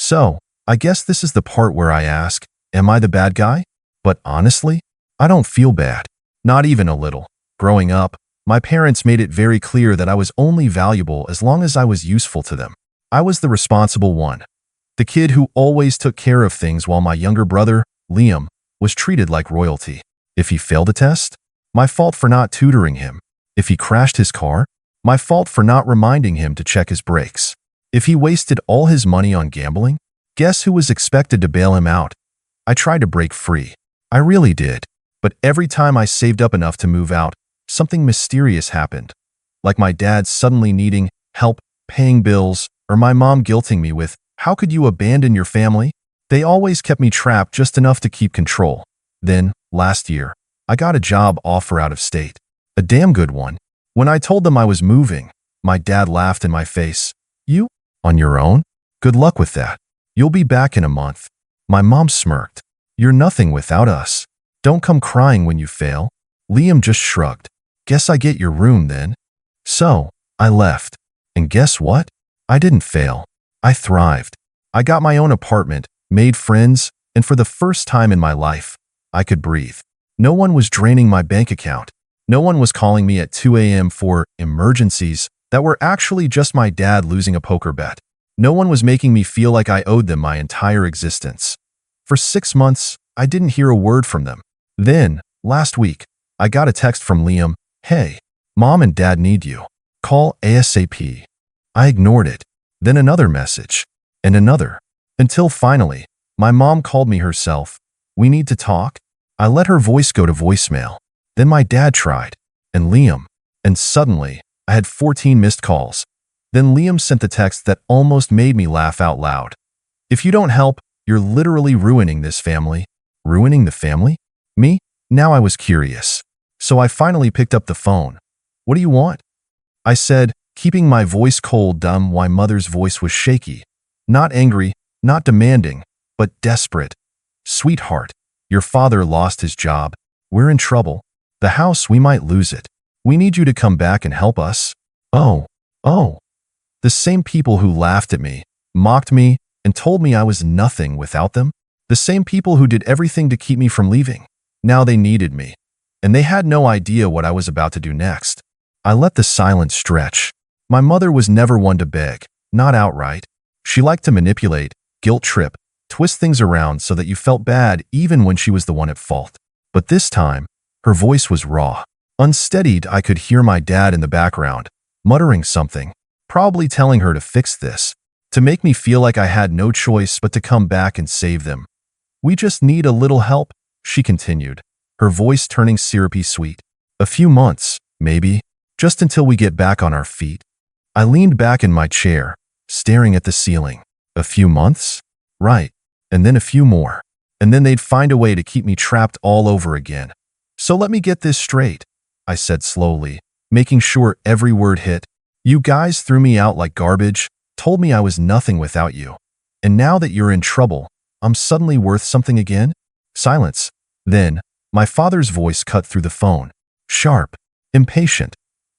So, I guess this is the part where I ask, am I the bad guy? But honestly, I don't feel bad. Not even a little. Growing up, my parents made it very clear that I was only valuable as long as I was useful to them. I was the responsible one. The kid who always took care of things while my younger brother, Liam, was treated like royalty. If he failed a test, my fault for not tutoring him. If he crashed his car, my fault for not reminding him to check his brakes. If he wasted all his money on gambling, guess who was expected to bail him out? I tried to break free. I really did. But every time I saved up enough to move out, something mysterious happened. Like my dad suddenly needing help paying bills, or my mom guilting me with, "How could you abandon your family?" They always kept me trapped just enough to keep control. Then, last year, I got a job offer out of state. A damn good one. When I told them I was moving, my dad laughed in my face. "You? On your own? Good luck with that. You'll be back in a month." My mom smirked. "You're nothing without us. Don't come crying when you fail." Liam just shrugged. "Guess I get your room then." So, I left. And guess what? I didn't fail. I thrived. I got my own apartment, made friends, and for the first time in my life, I could breathe. No one was draining my bank account. No one was calling me at 2 a.m. for emergencies that were actually just my dad losing a poker bet. No one was making me feel like I owed them my entire existence. For 6 months, I didn't hear a word from them. Then, last week, I got a text from Liam, "Hey, Mom and Dad need you. Call ASAP." I ignored it. Then another message. And another. Until finally, my mom called me herself. "We need to talk." I let her voice go to voicemail. Then my dad tried. And Liam. And suddenly, I had 14 missed calls. Then Liam sent the text that almost made me laugh out loud. "If you don't help, you're literally ruining this family." Ruining the family? Me? Now I was curious. So I finally picked up the phone. "What do you want?" I said, keeping my voice cold. Dumb. My mother's voice was shaky. Not angry, not demanding, but desperate. "Sweetheart, your father lost his job. We're in trouble. The house, we might lose it. We need you to come back and help us." Oh. The same people who laughed at me, mocked me, and told me I was nothing without them. The same people who did everything to keep me from leaving. Now they needed me. And they had no idea what I was about to do next. I let the silence stretch. My mother was never one to beg, not outright. She liked to manipulate, guilt trip, twist things around so that you felt bad even when she was the one at fault. But this time, her voice was raw. Unsteadied, I could hear my dad in the background, muttering something, probably telling her to fix this, to make me feel like I had no choice but to come back and save them. "We just need a little help," she continued, her voice turning syrupy sweet. "A few months, maybe, just until we get back on our feet." I leaned back in my chair, staring at the ceiling. A few months? Right. And then a few more. And then they'd find a way to keep me trapped all over again. "So let me get this straight," I said slowly, making sure every word hit. "You guys threw me out like garbage, told me I was nothing without you. And now that you're in trouble, I'm suddenly worth something again?" Silence. Then, my father's voice cut through the phone. Sharp. Impatient.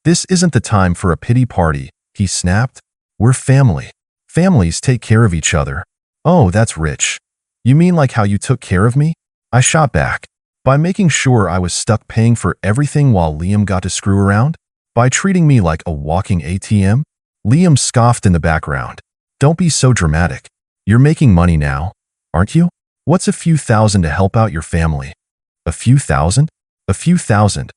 "This isn't the time for a pity party," he snapped. "We're family. Families take care of each other." "Oh, that's rich. You mean like how you took care of me?" I shot back. "By making sure I was stuck paying for everything while Liam got to screw around? By treating me like a walking ATM?" Liam scoffed in the background. "Don't be so dramatic. You're making money now, aren't you? What's a few thousand to help out your family?" "A few thousand? A few thousand."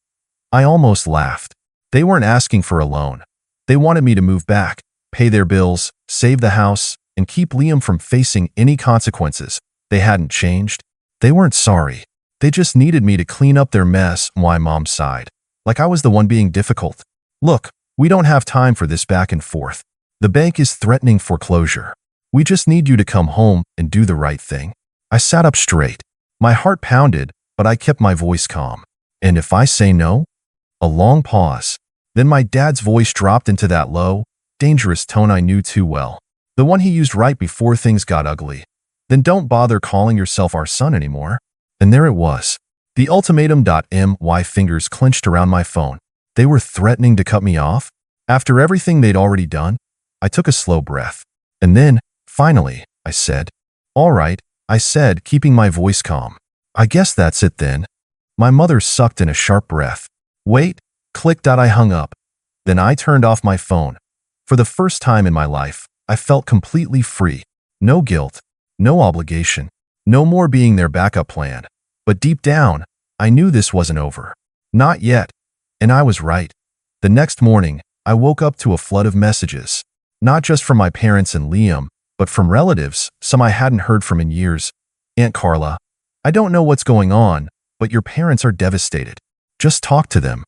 I almost laughed. They weren't asking for a loan. They wanted me to move back, pay their bills, save the house, and keep Liam from facing any consequences. They hadn't changed. They weren't sorry. They just needed me to clean up their mess. My mom sighed, like I was the one being difficult. "Look, we don't have time for this back and forth. The bank is threatening foreclosure. We just need you to come home and do the right thing." I sat up straight. My heart pounded, but I kept my voice calm. "And if I say no?" A long pause. Then my dad's voice dropped into that low, dangerous tone I knew too well. The one he used right before things got ugly. "Then don't bother calling yourself our son anymore." And there it was. The ultimatum. My fingers clenched around my phone. They were threatening to cut me off? After everything they'd already done? I took a slow breath. And then, finally, I said. All right, I said, keeping my voice calm. I guess that's it then. My mother sucked in a sharp breath. Wait, click. I hung up. Then I turned off my phone. For the first time in my life, I felt completely free. No guilt, no obligation, no more being their backup plan. But deep down, I knew this wasn't over. Not yet. And I was right. The next morning, I woke up to a flood of messages. Not just from my parents and Liam, but from relatives, some I hadn't heard from in years. Aunt Carla, I don't know what's going on, but your parents are devastated. Just talk to them.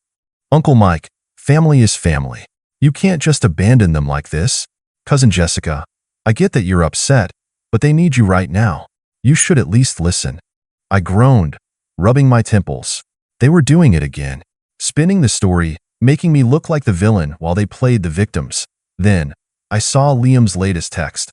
Uncle Mike, family is family. You can't just abandon them like this. Cousin Jessica, I get that you're upset, but they need you right now. You should at least listen. I groaned, rubbing my temples. They were doing it again, spinning the story, making me look like the villain while they played the victims. Then, I saw Liam's latest text.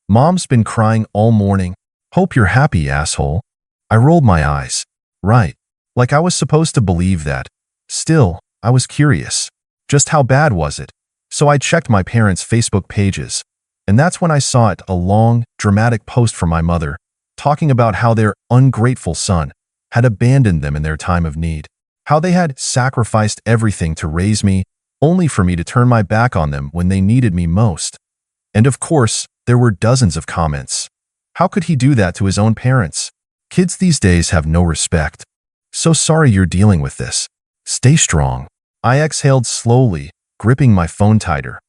Mom's been crying all morning. Hope you're happy, asshole. I rolled my eyes. Right. Like I was supposed to believe that. Still, I was curious. Just how bad was it? So I checked my parents' Facebook pages. And that's when I saw it, a long, dramatic post from my mother, talking about how their ungrateful son had abandoned them in their time of need. How they had sacrificed everything to raise me, only for me to turn my back on them when they needed me most. And of course, there were dozens of comments. How could he do that to his own parents? Kids these days have no respect. So sorry you're dealing with this. Stay strong. I exhaled slowly, gripping my phone tighter.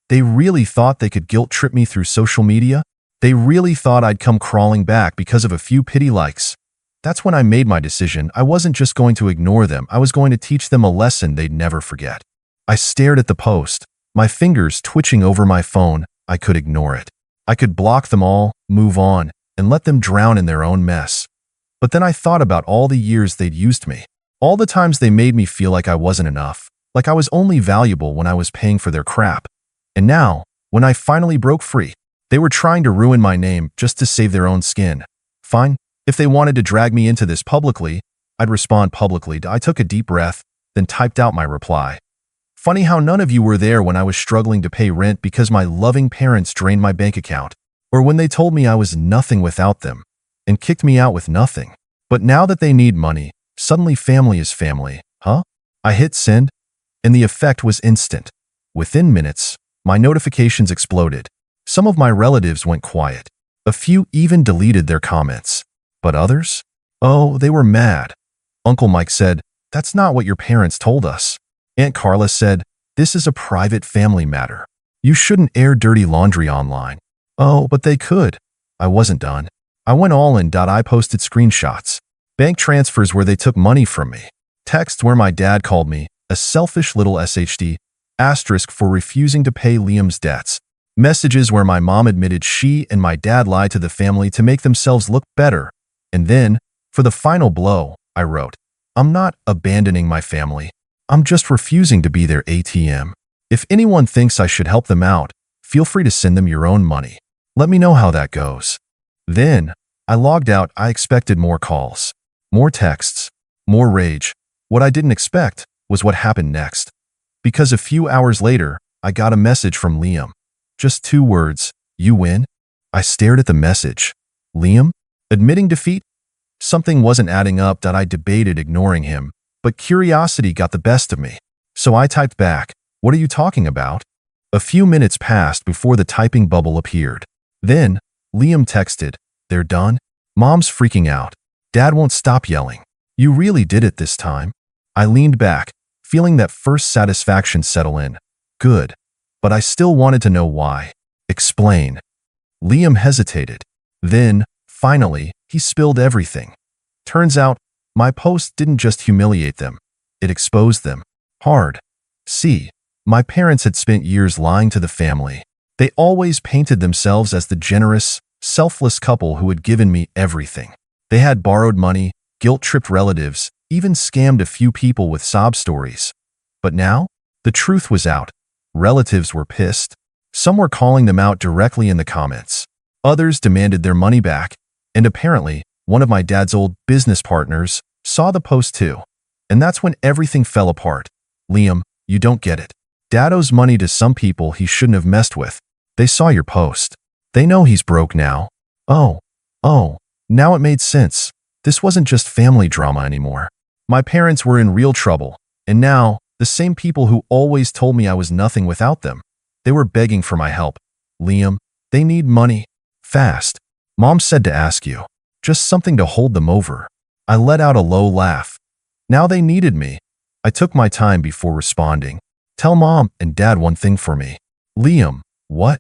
They really thought they could guilt-trip me through social media? They really thought I'd come crawling back because of a few pity likes. That's when I made my decision. I wasn't just going to ignore them. I was going to teach them a lesson they'd never forget. I stared at the post, my fingers twitching over my phone. I could ignore it. I could block them all, move on, and let them drown in their own mess. But then I thought about all the years they'd used me. All the times they made me feel like I wasn't enough, like I was only valuable when I was paying for their crap. And now, when I finally broke free, they were trying to ruin my name just to save their own skin. Fine, if they wanted to drag me into this publicly, I'd respond publicly. I took a deep breath, then typed out my reply. Funny how none of you were there when I was struggling to pay rent because my loving parents drained my bank account, or when they told me I was nothing without them and kicked me out with nothing. But now that they need money, suddenly family is family, huh? I hit send, and the effect was instant. Within minutes, my notifications exploded. Some of my relatives went quiet. A few even deleted their comments. But others? Oh, they were mad. Uncle Mike said, "That's not what your parents told us." Aunt Carla said, "This is a private family matter. You shouldn't air dirty laundry online." Oh, but they could. I wasn't done. I went all in. I posted screenshots. Bank transfers where they took money from me. Texts where my dad called me a selfish little SHD, asterisk for refusing to pay Liam's debts. Messages where my mom admitted she and my dad lied to the family to make themselves look better. And then, for the final blow, I wrote, "I'm not abandoning my family. I'm just refusing to be their ATM. If anyone thinks I should help them out, feel free to send them your own money. Let me know how that goes." Then, I logged out. I expected more calls, more texts, more rage. What I didn't expect was what happened next. Because a few hours later, I got a message from Liam. Just 2 words, "You win?" I stared at the message. Liam? Admitting defeat? Something wasn't adding up. I debated ignoring him, but curiosity got the best of me. So I typed back, "What are you talking about?" A few minutes passed before the typing bubble appeared. Then, Liam texted, "They're done?" Mom's freaking out. Dad won't stop yelling. "You really did it this time." I leaned back, feeling that first satisfaction settle in. Good. But I still wanted to know why. Explain. Liam hesitated. Then, finally, he spilled everything. Turns out, my post didn't just humiliate them. It exposed them. Hard. See, my parents had spent years lying to the family. They always painted themselves as the generous, selfless couple who had given me everything. They had borrowed money, guilt-tripped relatives, even scammed a few people with sob stories. But now, the truth was out. Relatives were pissed. Some were calling them out directly in the comments. Others demanded their money back, and apparently, one of my dad's old business partners saw the post too. And that's when everything fell apart. "Liam, you don't get it. Dad owes money to some people he shouldn't have messed with. They saw your post. They know he's broke now. Oh, oh, now it made sense. This wasn't just family drama anymore. My parents were in real trouble, and now, the same people who always told me I was nothing without them, they were begging for my help. Liam, they need money. Fast. Mom said to ask you. Just something to hold them over. I let out a low laugh. Now they needed me. I took my time before responding. Tell Mom and Dad one thing for me. Liam, what?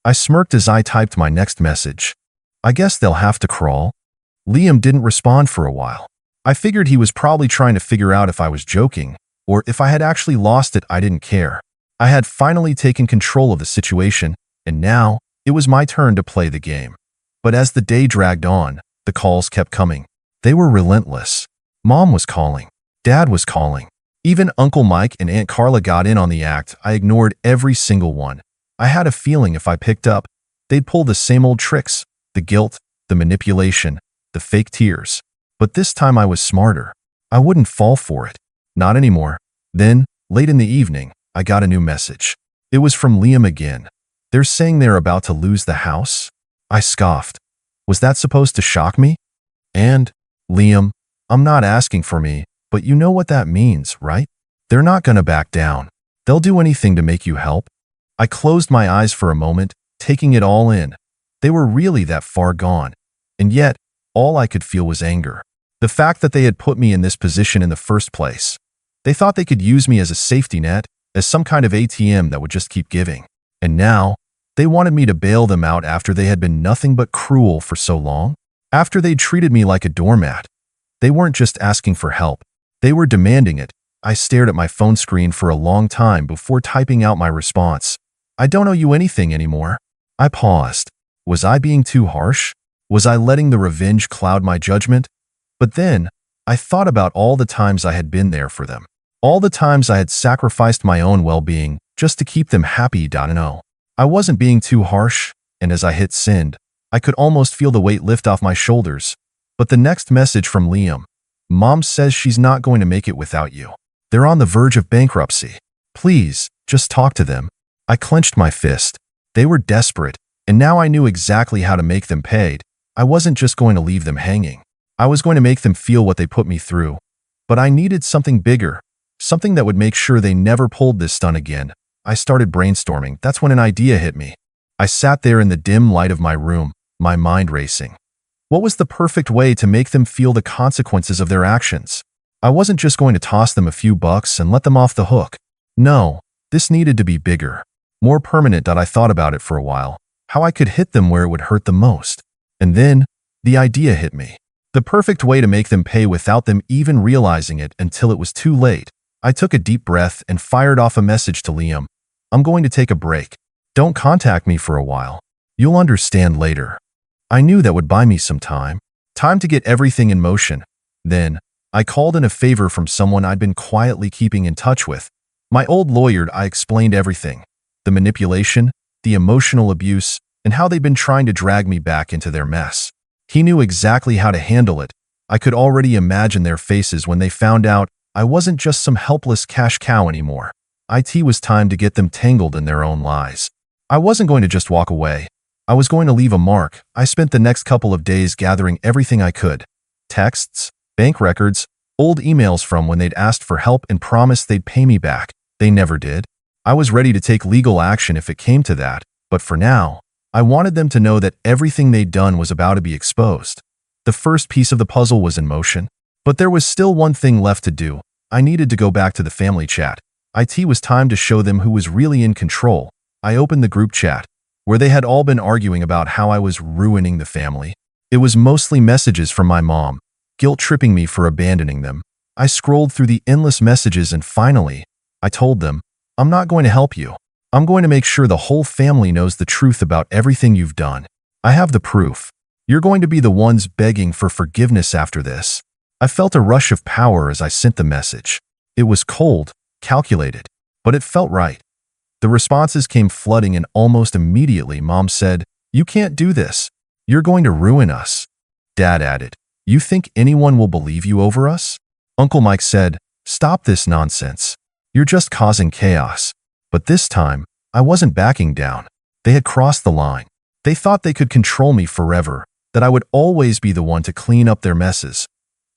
I smirked as I typed my next message. I guess they'll have to crawl. Liam didn't respond for a while. I figured he was probably trying to figure out if I was joking, or if I had actually lost it. I didn't care. I had finally taken control of the situation, and now it was my turn to play the game. But as the day dragged on, the calls kept coming. They were relentless. Mom was calling. Dad was calling. Even Uncle Mike and Aunt Carla got in on the act. I ignored every single one. I had a feeling if I picked up, they'd pull the same old tricks, the guilt, the manipulation, the fake tears. But this time I was smarter. I wouldn't fall for it. Not anymore. Then, late in the evening, I got a new message. It was from Liam again. They're saying they're about to lose the house? I scoffed. Was that supposed to shock me? And, Liam, I'm not asking for me, but you know what that means, right? They're not gonna back down. They'll do anything to make you help. I closed my eyes for a moment, taking it all in. They were really that far gone. And yet, all I could feel was anger. The fact that they had put me in this position in the first place. They thought they could use me as a safety net, as some kind of ATM that would just keep giving. And now, they wanted me to bail them out after they had been nothing but cruel for so long. After they'd treated me like a doormat. They weren't just asking for help. They were demanding it. I stared at my phone screen for a long time before typing out my response. I don't owe you anything anymore. I paused. Was I being too harsh? Was I letting the revenge cloud my judgment? But then, I thought about all the times I had been there for them. All the times I had sacrificed my own well-being just to keep them happy. No, I wasn't being too harsh, and as I hit send, I could almost feel the weight lift off my shoulders. But the next message from Liam. Mom says she's not going to make it without you. They're on the verge of bankruptcy. Please, just talk to them. I clenched my fist. They were desperate, and now I knew exactly how to make them pay. I wasn't just going to leave them hanging. I was going to make them feel what they put me through. But I needed something bigger, something that would make sure they never pulled this stunt again. I started brainstorming. That's when an idea hit me. I sat there in the dim light of my room, my mind racing. What was the perfect way to make them feel the consequences of their actions? I wasn't just going to toss them a few bucks and let them off the hook. No, this needed to be bigger, more permanent. I thought about it for a while, how I could hit them where it would hurt the most. And then, the idea hit me. The perfect way to make them pay without them even realizing it until it was too late. I took a deep breath and fired off a message to Liam. I'm going to take a break. Don't contact me for a while. You'll understand later. I knew that would buy me some time. Time to get everything in motion. Then, I called in a favor from someone I'd been quietly keeping in touch with. My old lawyer. I explained everything. The manipulation, the emotional abuse, and how they'd been trying to drag me back into their mess. He knew exactly how to handle it. I could already imagine their faces when they found out I wasn't just some helpless cash cow anymore. It was time to get them tangled in their own lies. I wasn't going to just walk away. I was going to leave a mark. I spent the next couple of days gathering everything I could. Texts, bank records, old emails from when they'd asked for help and promised they'd pay me back. They never did. I was ready to take legal action if it came to that, but for now, I wanted them to know that everything they'd done was about to be exposed. The first piece of the puzzle was in motion, but there was still one thing left to do. I needed to go back to the family chat. It was time to show them who was really in control. I opened the group chat, where they had all been arguing about how I was ruining the family. It was mostly messages from my mom, guilt-tripping me for abandoning them. I scrolled through the endless messages and finally, I told them, I'm not going to help you. I'm going to make sure the whole family knows the truth about everything you've done. I have the proof. You're going to be the ones begging for forgiveness after this. I felt a rush of power as I sent the message. It was cold, calculated, but it felt right. The responses came flooding and almost immediately Mom said, "You can't do this. You're going to ruin us." Dad added, "You think anyone will believe you over us?" Uncle Mike said, "Stop this nonsense. You're just causing chaos." But this time, I wasn't backing down. They had crossed the line. They thought they could control me forever, that I would always be the one to clean up their messes.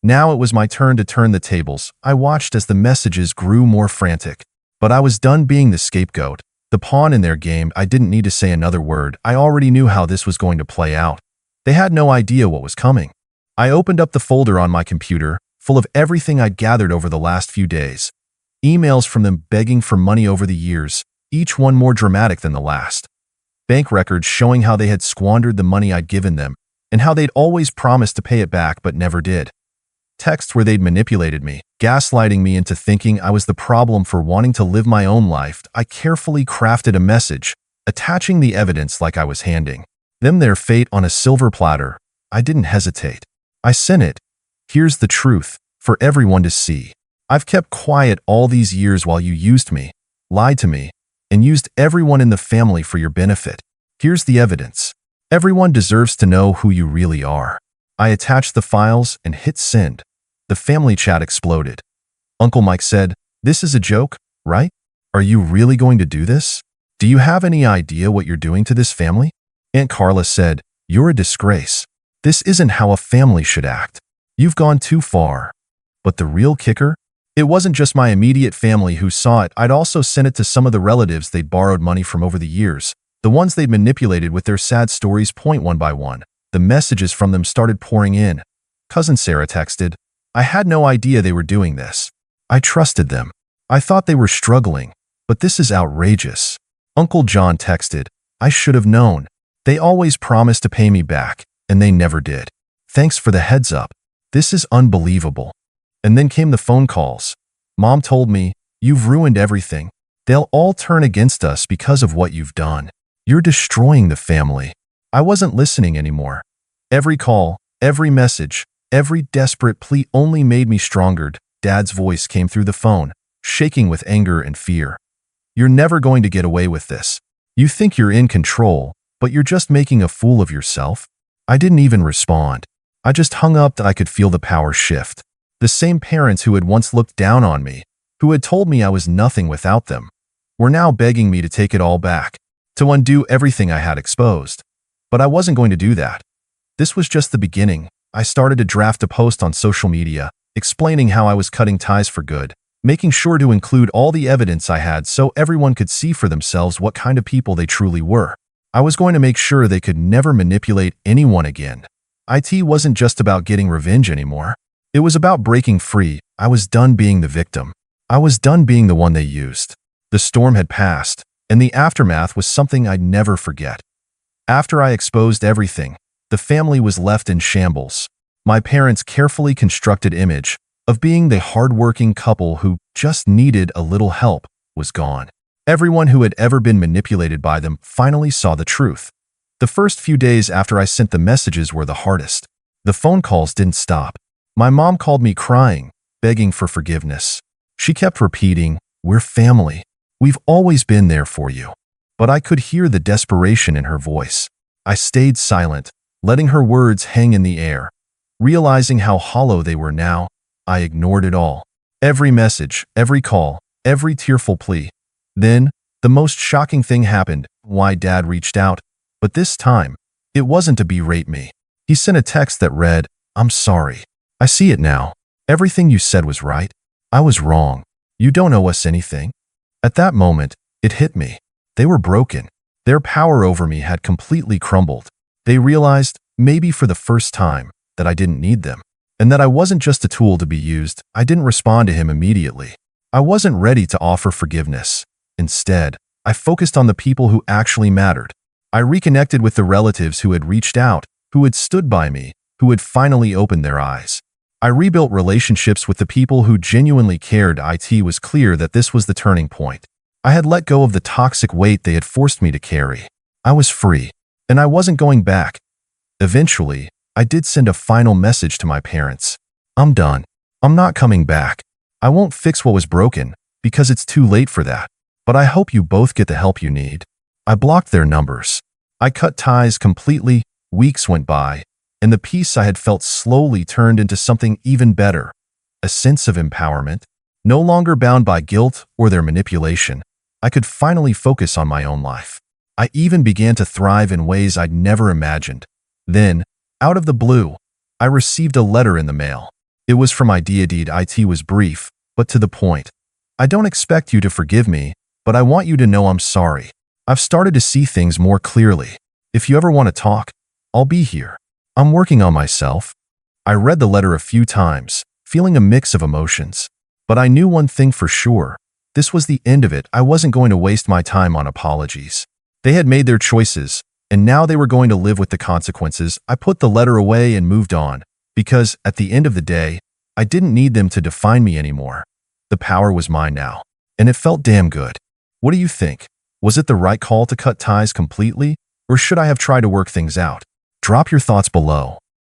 Now it was my turn to turn the tables. I watched as the messages grew more frantic. But I was done being the scapegoat, the pawn in their game. I didn't need to say another word. I already knew how this was going to play out. They had no idea what was coming. I opened up the folder on my computer, full of everything I'd gathered over the last few days. Emails from them begging for money over the years, each one more dramatic than the last. Bank records showing how they had squandered the money I'd given them, and how they'd always promised to pay it back but never did. Texts where they'd manipulated me, gaslighting me into thinking I was the problem for wanting to live my own life. I carefully crafted a message, attaching the evidence like I was handing them their fate on a silver platter. I didn't hesitate. I sent it. Here's the truth, for everyone to see. I've kept quiet all these years while you used me, lied to me, and used everyone in the family for your benefit. Here's the evidence. Everyone deserves to know who you really are. I attached the files and hit send. The family chat exploded. Uncle Mike said, "This is a joke, right? Are you really going to do this? Do you have any idea what you're doing to this family?" Aunt Carla said, "You're a disgrace. This isn't how a family should act. You've gone too far." But the real kicker? It wasn't just my immediate family who saw it. I'd also sent it to some of the relatives they'd borrowed money from over the years, the ones they'd manipulated with their sad stories. One by one, the messages from them started pouring in. Cousin Sarah texted, "I had no idea they were doing this. I trusted them. I thought they were struggling, but this is outrageous." Uncle John texted, "I should have known. They always promised to pay me back, and they never did. Thanks for the heads up. This is unbelievable." And then came the phone calls. Mom told me, "You've ruined everything. They'll all turn against us because of what you've done. You're destroying the family." I wasn't listening anymore. Every call, every message, every desperate plea only made me stronger. Dad's voice came through the phone, shaking with anger and fear. "You're never going to get away with this. You think you're in control, but you're just making a fool of yourself." I didn't even respond. I just hung up. I could feel the power shift. The same parents who had once looked down on me, who had told me I was nothing without them, were now begging me to take it all back, to undo everything I had exposed. But I wasn't going to do that. This was just the beginning. I started to draft a post on social media, explaining how I was cutting ties for good, making sure to include all the evidence I had so everyone could see for themselves what kind of people they truly were. I was going to make sure they could never manipulate anyone again. IT wasn't just about getting revenge anymore. It was about breaking free. I was done being the victim. I was done being the one they used. The storm had passed, and the aftermath was something I'd never forget. After I exposed everything, the family was left in shambles. My parents' carefully constructed image of being the hardworking couple who just needed a little help was gone. Everyone who had ever been manipulated by them finally saw the truth. The first few days after I sent the messages were the hardest. The phone calls didn't stop. My mom called me crying, begging for forgiveness. She kept repeating, "We're family. We've always been there for you." But I could hear the desperation in her voice. I stayed silent, letting her words hang in the air. Realizing how hollow they were now, I ignored it all. Every message, every call, every tearful plea. Then, the most shocking thing happened. Why Dad reached out. But this time, it wasn't to berate me. He sent a text that read, "I'm sorry. I see it now. Everything you said was right. I was wrong. You don't owe us anything." At that moment, it hit me. They were broken. Their power over me had completely crumbled. They realized, maybe for the first time, that I didn't need them, and that I wasn't just a tool to be used. I didn't respond to him immediately. I wasn't ready to offer forgiveness. Instead, I focused on the people who actually mattered. I reconnected with the relatives who had reached out, who had stood by me, who had finally opened their eyes. I rebuilt relationships with the people who genuinely cared. It was clear that this was the turning point. I had let go of the toxic weight they had forced me to carry. I was free, and I wasn't going back. Eventually, I did send a final message to my parents. "I'm done. I'm not coming back. I won't fix what was broken, because it's too late for that. But I hope you both get the help you need." I blocked their numbers. I cut ties completely. Weeks went by, and the peace I had felt slowly turned into something even better. A sense of empowerment. No longer bound by guilt or their manipulation, I could finally focus on my own life. I even began to thrive in ways I'd never imagined. Then, out of the blue, I received a letter in the mail. It was from Ideadeed. It was brief, but to the point. I don't expect you to forgive me, but I want you to know I'm sorry. I've started to see things more clearly. If you ever want to talk, I'll be here. I'm working on myself. I read the letter a few times, feeling a mix of emotions. But I knew one thing for sure. This was the end of it. I wasn't going to waste my time on apologies. They had made their choices, and now they were going to live with the consequences. I put the letter away and moved on, because, at the end of the day, I didn't need them to define me anymore. The power was mine now, and it felt damn good. What do you think? Was it the right call to cut ties completely, or should I have tried to work things out? Drop your thoughts below.